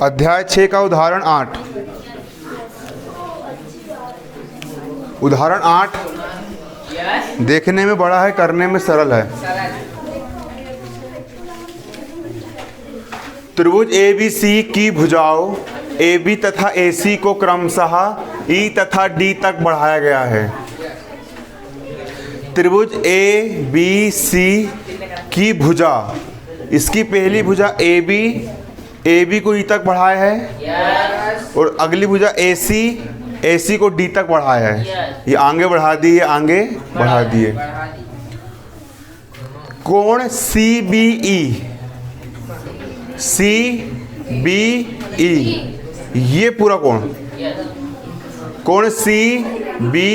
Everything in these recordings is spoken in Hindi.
अध्याय 6 का उदाहरण 8। उदाहरण 8 देखने में बड़ा है, करने में सरल है। त्रिभुज ABC की भुजाओं AB तथा AC को क्रमशः E तथा D तक बढ़ाया गया है। त्रिभुज ABC की भुजा, इसकी पहली भुजा AB को E तक बढ़ाया है और अगली भुजा AC को D तक बढ़ाया है। ये आगे बढ़ा दिए, आगे बढ़ा दिए। कोण CBE ये पूरा कोण CBE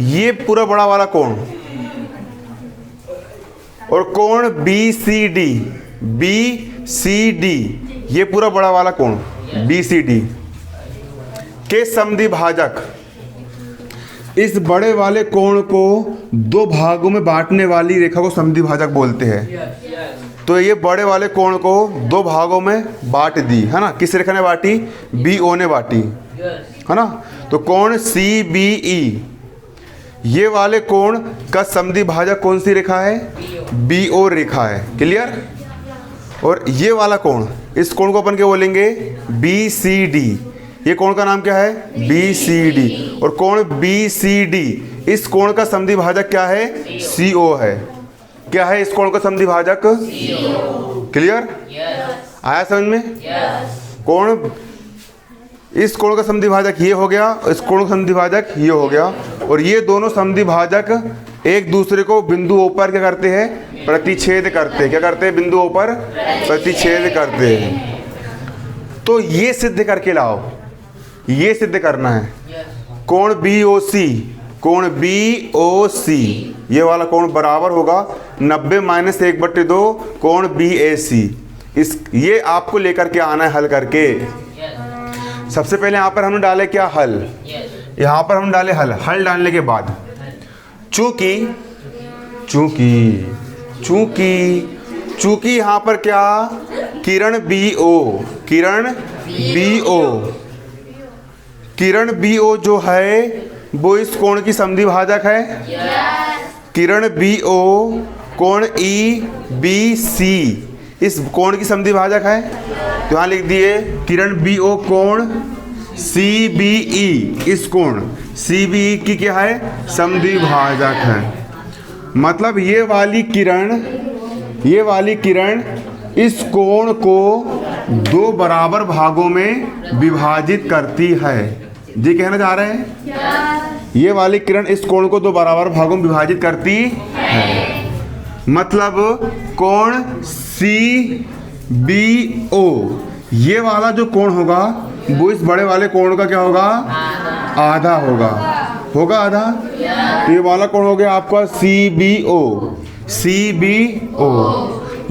ये पूरा बड़ा वाला कोण, और कोण BCD ये पूरा बड़ा वाला कोण BCD के समद्विभाजक, इस बड़े वाले कोण को दो भागों में बांटने वाली रेखा को समद्विभाजक बोलते हैं। तो ये बड़े वाले कोण को दो भागों में बांट दी है ना। किस रेखा ने बांटी? BO ने बांटी है ना। तो कोण CBE ये वाले कोण का समद्विभाजक कौन सी रेखा है? BO रेखा है। क्लियर? और ये वाला कोण, इस कोण को अपन क्या बोलेंगे? BCD। ये कोण का नाम क्या है? BCD। और कोण BCD इस कोण का समद्विभाजक क्या है? CO है। क्या है इस कोण का समद्विभाजक? क्लियर? आया समझ में? कोण, इस कोण का समद्विभाजक ये हो गया, इस कोण का समद्विभाजक ये हो गया, और ये दोनों समद्विभाजक एक दूसरे को बिंदु O पर क्या करते हैं? प्रतिच्छेद करते हैं। क्या करते हैं? बिंदु O पर प्रतिच्छेद करते हैं। तो ये सिद्ध करके लाओ, ये सिद्ध करना है। कोण BOC ये वाला कोण बराबर होगा 90 - 1/2 कोण BAC। ये आपको लेकर के आना है हल करके। सबसे पहले यहाँ पर हमने डाले क्या? हल। यहाँ पर हम डाले हल। हल डालने के बाद चूंकि यहाँ पर क्या? किरण BO जो है वो इस कोण की समद्विभाजक है। किरण BO कोण EBC इस कोण की समद्विभाजक है। तो यहाँ लिख दिए किरण BO कोण CBE इस कोण CBE की क्या है? समद्विभाजक है। मतलब ये वाली किरण इस कोण को दो बराबर भागों में विभाजित करती है। जी कहना चाह रहे हैं? ये वाली किरण इस कोण को दो बराबर भागों में विभाजित करती है। मतलब कोण CBO ये वाला जो कोण होगा वो इस बड़े वाले कोण का क्या होगा? आधा होगा आधा। तो ये वाला कोण हो गया आपका CBO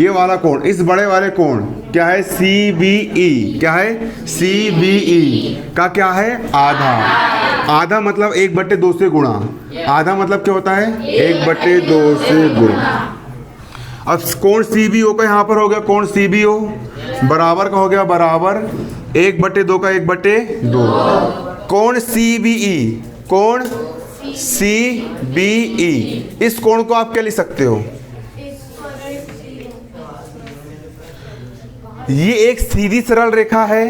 ये वाला कोण, इस बड़े वाले कोण क्या है? CBE। क्या है? CBE का क्या है? आधा मतलब 1/2 से गुणा। आधा मतलब क्या होता है? 1/2 से गुणा। अब कोण CBO का यहाँ पर हो गया कोण CBO बराबर का हो गया बराबर 1/2 का 1/2। कोण CBE इस कोण को आप क्या लिख सकते हो? ये एक सीधी सरल रेखा है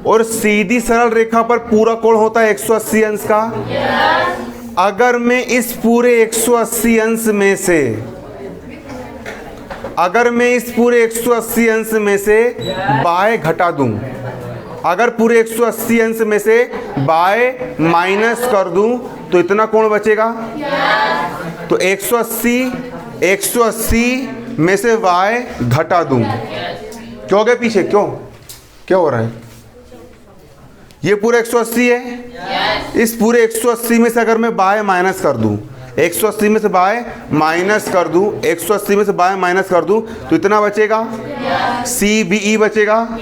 और सीधी सरल रेखा पर पूरा कोण होता है 180 अंश का। अगर मैं इस पूरे 180 अंश में से बाय घटा दूं, अगर पूरे 180 अंश में से बाय माइनस कर दूं तो इतना कोण बचेगा। तो 180 में से y घटा दूं, क्यों हो गया पीछे? क्या हो रहा है? ये पूरा 180 है। इस पूरे 180 में से अगर मैं बाय माइनस कर दूं, 180 में से बाय माइनस कर दूं, 180 में से बाय माइनस कर दूं तो इतना बचेगा CBE बचेगा।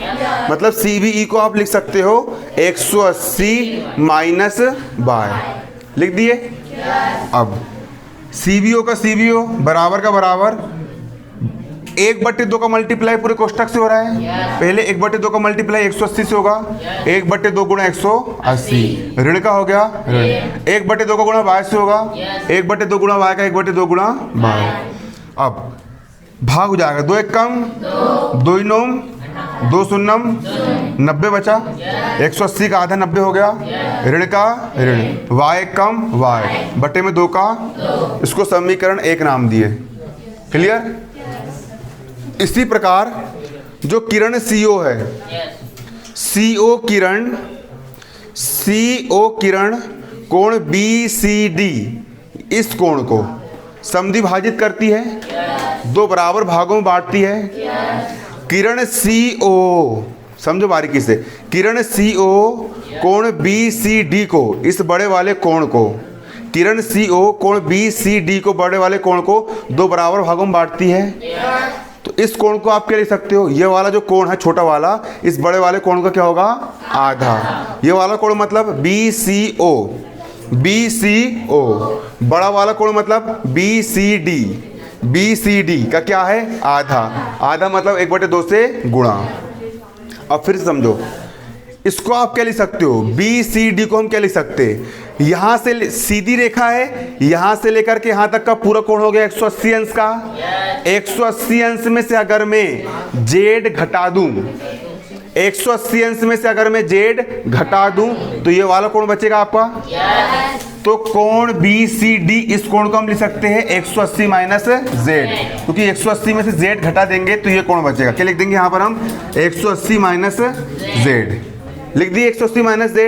मतलब CBE को आप लिख सकते हो 180 माइनस बाय। लिख दिए। अब CBO का CBO बराबर का बराबर 1/2 का मल्टीप्लाई पूरे कोष्टक से हो रहा है। पहले 1/2 का मल्टीप्लाई 180 से होगा। 1/2 गुणा 180 ऋण का हो गया ऋण। 1/2 का गुणा y से होगा। 1/2 गुणा y का 1/2 गुणा y। अब भाग हो जाएगा, 2 1 कम 2 9 2 शून्यम 90 बचा। 180 का आधा 90 हो गया। ऋण का ऋण, y 1 कम y बटे में 2 का, इसको समीकरण 1 नाम दिए। क्लियर। इसी प्रकार जो किरण CO है, CO किरण कोण BCD, इस कोण को समद्विभाजित करती है, 2 बराबर भागों में बांटती है। किरण CO, समझो बारीकी से, किरण CO कोण BCD को, इस बड़े वाले कोण को, किरण CO कोण BCD को, बड़े वाले कोण को 2 बराबर भागों में बांटती है। तो इस कोण को आप क्या लिख सकते हो, ये वाला जो कोण है छोटा वाला, इस बड़े वाले कोण का क्या होगा, आधा। ये वाला कोण मतलब BCO, बड़ा वाला कोण मतलब BCD का क्या है, आधा मतलब 1/2 से गुणा। अब फिर से समझो, इसको आप क्या लिख सकते हो, BCD को हम क्या लिख सकते हैं, यहाँ से सीधी रेखा है, यहाँ से लेकर के यहाँ तक का पूरा कोण हो गया 180 अंश का। 180 अंश में से अगर मैं Z घटा दूं, 180 अंश में से अगर मैं Z घटा दूं तो ये वाला कोण बचेगा आपका। तो कोण BCD, इस कोण को हम लिख सकते हैं 180 माइनस Z, क्योंकि 180 में से Z घटा देंगे तो ये कोण बचेगा। क्या लिख देंगे यहाँ पर हम, 180 माइनस Z लिख दिए, 180 माइनस Z।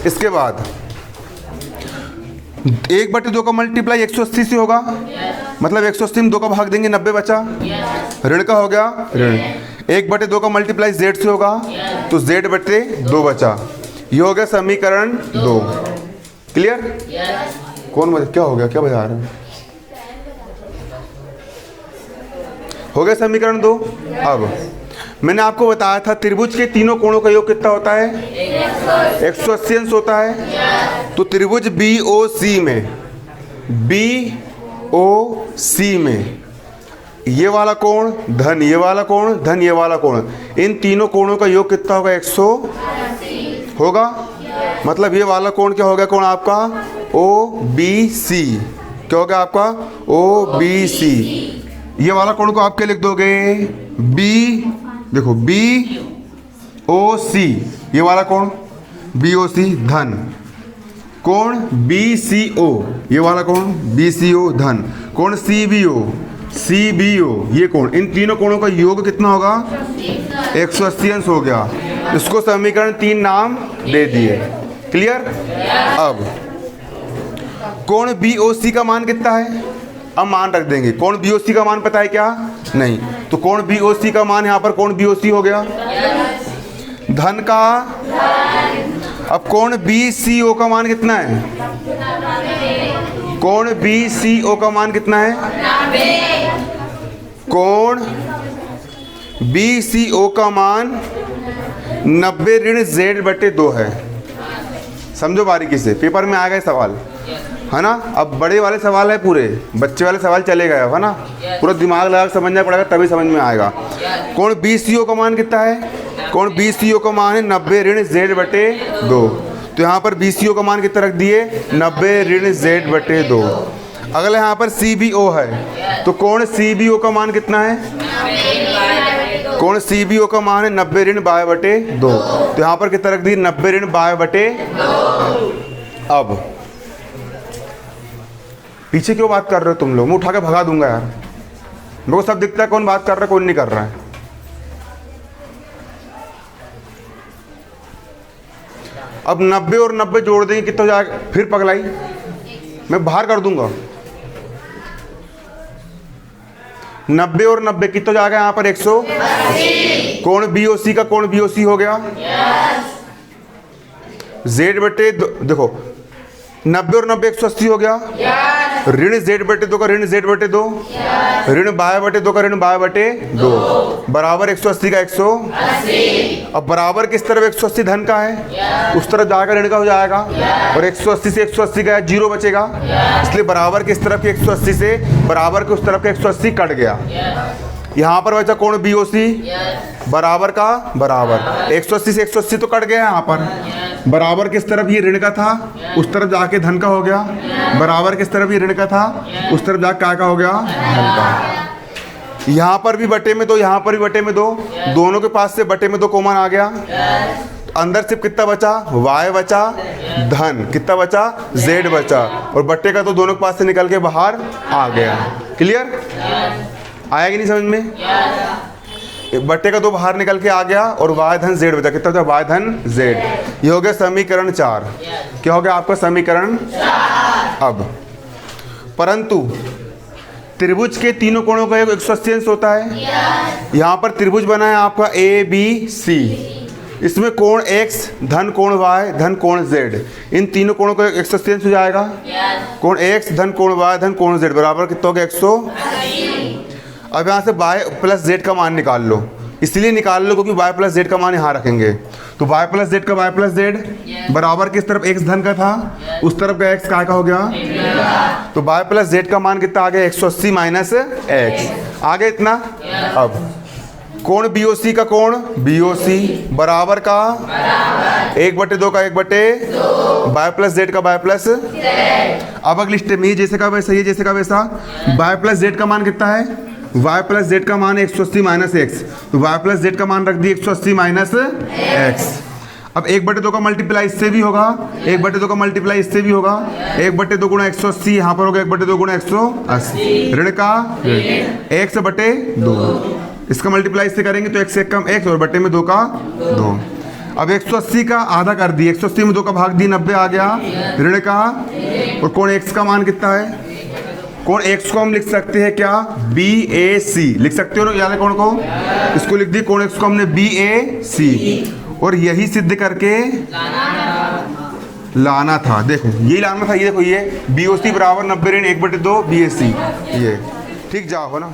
इसके बाद 1/2 का मल्टीप्लाई 180 से होगा, मतलब 180 में 2 का भाग देंगे, 90 बचा। ऋण का हो गया ऋण। 1/2 का मल्टीप्लाई Z से होगा, तो Z/2 बचा। ये हो गया समीकरण 2। क्लियर। कौन बजा, क्या हो गया, क्या बजा रहे हैं, हो गया समीकरण 2। अब मैंने आपको बताया था त्रिभुज के तीनों कोणों का योग कितना होता है, 180 अंश होता है। तो त्रिभुज BOC में ये वाला कोण धन, ये वाला कोण धन, ये वाला कोण, इन तीनों कोणों का योग कितना होगा, 180 होगा। मतलब ये वाला कोण क्या हो गया, कोण आपका OBC, क्या हो गया आपका OBC। ये वाला कोण को आप क्या लिख दोगे, देखो BOC, ये वाला कोण BOC धन, कोण BCO, ये वाला कोण BCO धन, कोण CBO, ये कोण, इन तीनों कोणों का योग कितना होगा, 180 अंश हो गया। इसको समीकरण 3 नाम दे दिए। क्लियर। अब कोण BOC का मान कितना है, अब मान रख देंगे। कोण BOC का मान पता है क्या, नहीं, तो कोण BOC का मान यहाँ पर कोण BOC हो गया धन का। अब कोण BCO का मान कितना है, कोण BCO का मान कितना है, कोण BCO का मान 90 ऋण Z/2 है। समझो बारीकी से, पेपर में आ गए सवाल, है ना। अब बड़े वाले सवाल है, पूरे बच्चे वाले सवाल चले गए, है ना। पूरा दिमाग लगा के समझना पड़ेगा, तभी समझ में आएगा। कोण BCO का मान कितना है, कोण BCO का मान है 90 ऋण Z/2। तो यहाँ पर BCO का मान कितना रख दिए, 90 ऋण Z/2। अगला यहाँ पर CBO है, तो कोण CBO का मान कितना है, कोण CBO का मान है 90 ऋण Y/2। तो यहाँ पर कितना रख दिए, 90 ऋण Y/2। अब पीछे क्यों बात कर रहे हो तुम लोग, मैं उठा के भगा दूंगा यार। मेरे को सब दिखता है कौन बात कर रहा है कौन नहीं कर रहा है। अब 90 और 90 जोड़ देंगे कितना हो जाएगा, फिर पगलाई, मैं बाहर कर दूंगा। 90 और 90 कितना जाएगा यहाँ पर, 180। कोण BOC का कोण BOC हो गया Z/2। देखो 90 और 90 180 हो गया। ऋण Z/2 का ऋण Z/2, ऋण Y/2 का ऋण Y/2, बराबर 180 का 180। अब बराबर किस तरफ, 180 धन का है, उस तरफ जाकर ऋण का हो जाएगा। और 180 से 180 का 0 बचेगा, इसलिए बराबर किस तरफ के 180 से बराबर के उस तरफ का 180 कट गया। यहाँ पर बचा कोण बी ओ सी, बराबर का बराबर, 180 से 180 तो कट गया यहाँ पर, बराबर किस तरफ ये ऋण का था, उस तरफ जाके धन का हो गया, बराबर किस तरफ ये ऋण का था, उस तरफ जाके क्या का हो गया, धन का। यहाँ पर भी बटे में दो, यहाँ पर भी बटे में दो, दोनों के पास से बटे में दो कॉमन आ गया, अंदर सिर्फ कितना बचा, y बचा, धन कितना बचा, z बचा, और बट्टे का तो दोनों के पास से निकल के बाहर आ गया। क्लियर, आया कि नहीं समझ में? बट्टे का दो बाहर निकल के आ गया और y धन z बचा, कितना बचा, y धन z। ये हो गया समीकरण 4। क्या हो गया आपका समीकरण 4। अब परंतु त्रिभुज के तीनों कोणों का 180 अंश होता है। यहाँ पर त्रिभुज बना है आपका ABC, इसमें कोण x धन कोण y धन कोण z, इन तीनों कोणों का 180 अंश हो जाएगा। कोण x धन कोण y धन कोण z बराबर कितना हो गया, 180। अब यहाँ से y प्लस z का मान निकाल लो, इसलिए निकाल लो क्योंकि y प्लस z का मान यहाँ रखेंगे। तो y प्लस z का y प्लस z बराबर किस तरफ x धन का था, उस तरफ का x काय का हो गया, तो y प्लस z का मान कितना आ गया, 180 माइनस x आ गया इतना। अब कोण BOC का कोण BOC बराबर का 1/2 का 1/2, y प्लस z का y प्लस। अब अगली स्टेप में जैसे का वैसा, ये जैसे का वैसा, y प्लस z का मान कितना है, y प्लस z का मान 180 माइनस x, तो y प्लस z का मान रख दिए 180 माइनस x। अब 1/2 का मल्टीप्लाई इससे भी होगा, 1/2 का मल्टीप्लाई इससे भी होगा, 1/2 गुणा 180 यहाँ पर होगा 1/2 गुणा 180, ऋण का x/2, इसका मल्टीप्लाई इससे करेंगे तो x से कम x और बट्टे में 2 का 2। अब 180 का आधा कर दिए, 180 में 2 का भाग दिए, 90 आ गया, ऋण का, और कोण x का मान कितना है, कोण x को हम लिख सकते हैं क्या, BAC लिख सकते हो ना, याद है कोण को, इसको लिख दिए कोण x को हमने BAC, और यही सिद्ध करके लाना था। देखो यही लाना था, ये देखो ये BOC बराबर 90 ऋण 1/2 BAC, ये ठीक जाओ ना।